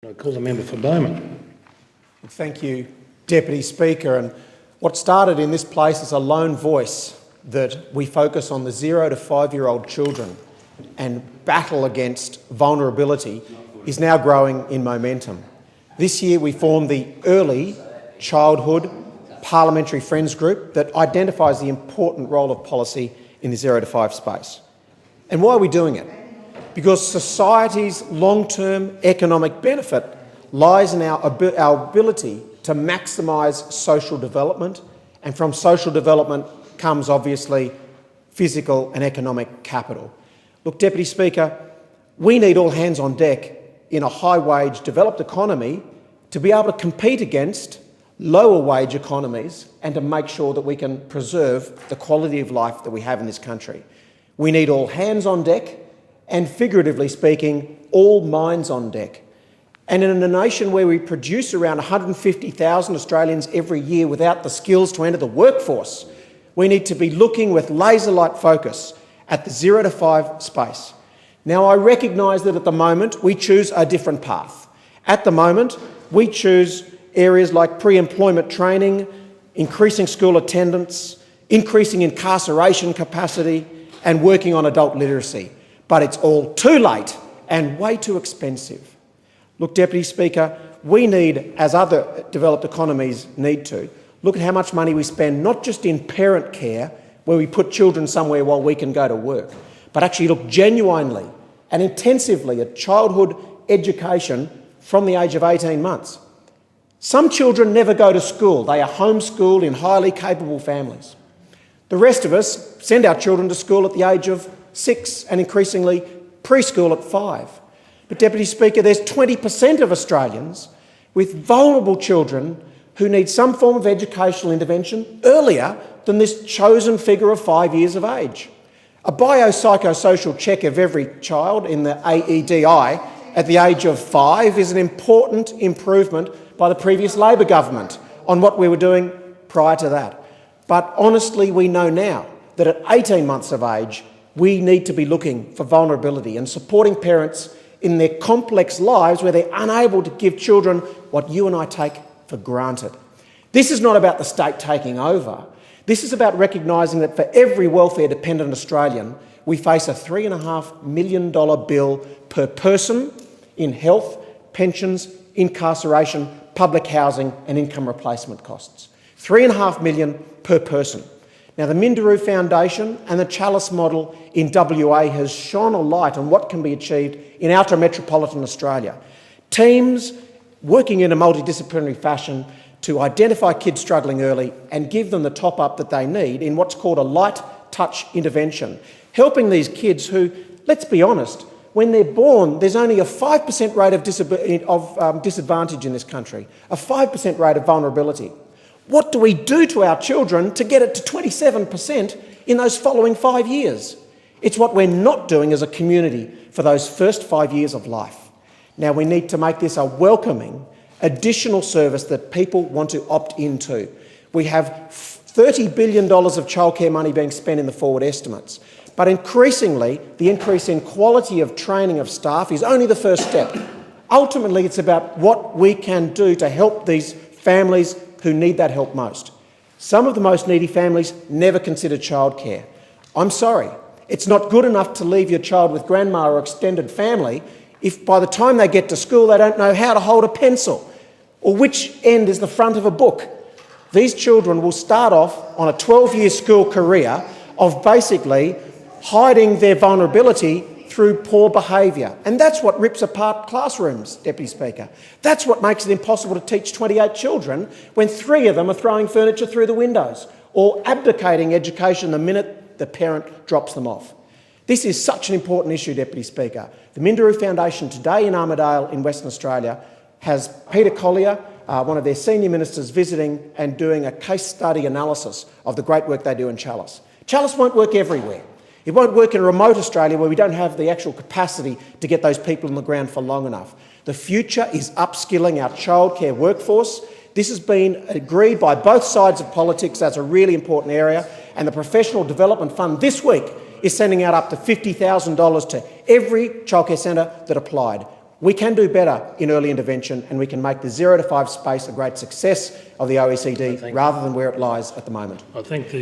I call the member for Bowman. Thank you, Deputy Speaker. And what started in this place as a lone voice that we focus on the 0 to 5-year-old children and battle against vulnerability is now growing in momentum. This year we formed the Early Childhood Parliamentary Friends Group that identifies the important role of policy in the 0 to 5 space. And why are we doing it? Because society's long-term economic benefit lies in our ability to maximise social development, and from social development comes obviously physical and economic capital. Look, Deputy Speaker, we need all hands on deck in a high-wage developed economy to be able to compete against lower-wage economies and to make sure that we can preserve the quality of life that we have in this country. We need all hands on deck and, figuratively speaking, all minds on deck. And in a nation where we produce around 150,000 Australians every year without the skills to enter the workforce, we need to be looking with laser-like focus at the 0 to 5 space. Now, I recognise that at the moment we choose a different path. At the moment, we choose areas like pre-employment training, increasing school attendance, increasing incarceration capacity, and working on adult literacy. But it's all too late and way too expensive. Look, Deputy Speaker, we need, as other developed economies need to, look at how much money we spend not just in parent care, where we put children somewhere while we can go to work, but actually look genuinely and intensively at childhood education from the age of 18 months. Some children never go to school. They are homeschooled in highly capable families. The rest of us send our children to school at the age of 6 and increasingly preschool at 5. But, Deputy Speaker, there's 20% of Australians with vulnerable children who need some form of educational intervention earlier than this chosen figure of 5 years of age. A biopsychosocial check of every child in the AEDI at the age of 5 is an important improvement by the previous Labor government on what we were doing prior to that. But honestly, we know now that at 18 months of age, we need to be looking for vulnerability and supporting parents in their complex lives where they're unable to give children what you and I take for granted. This is not about the state taking over. This is about recognising that for every welfare-dependent Australian, we face a $3.5 million bill per person in health, pensions, incarceration, public housing and income replacement costs. $3.5 million per person. Now, the Minderoo Foundation and the Chalice model in WA has shone a light on what can be achieved in outer metropolitan Australia. Teams working in a multidisciplinary fashion to identify kids struggling early and give them the top-up that they need in what's called a light touch intervention, helping these kids who, let's be honest, when they're born, there's only a 5% rate of disadvantage in this country, a 5% rate of vulnerability. What do we do to our children to get it to 27% in those following 5 years? It's what we're not doing as a community for those first 5 years of life. Now, we need to make this a welcoming, additional service that people want to opt into. We have $30 billion of childcare money being spent in the forward estimates. But increasingly, the increase in quality of training of staff is only the first step. Ultimately, it's about what we can do to help these families who need that help most. Some of the most needy families never consider childcare. I'm sorry, it's not good enough to leave your child with grandma or extended family if by the time they get to school they don't know how to hold a pencil or which end is the front of a book. These children will start off on a 12-year school career of basically hiding their vulnerability through poor behaviour. And that's what rips apart classrooms, Deputy Speaker. That's what makes it impossible to teach 28 children when 3 of them are throwing furniture through the windows or abdicating education the minute the parent drops them off. This is such an important issue, Deputy Speaker. The Minderoo Foundation today in Armidale in Western Australia has Peter Collier, one of their senior ministers, visiting and doing a case study analysis of the great work they do in Chalice. Chalice won't work everywhere. It won't work in remote Australia where we don't have the actual capacity to get those people on the ground for long enough. The future is upskilling our childcare workforce. This has been agreed by both sides of politics as a really important area, and the Professional Development Fund this week is sending out up to $50,000 to every childcare centre that applied. We can do better in early intervention, and we can make the 0 to 5 space a great success of the OECD rather than where it lies at the moment. I think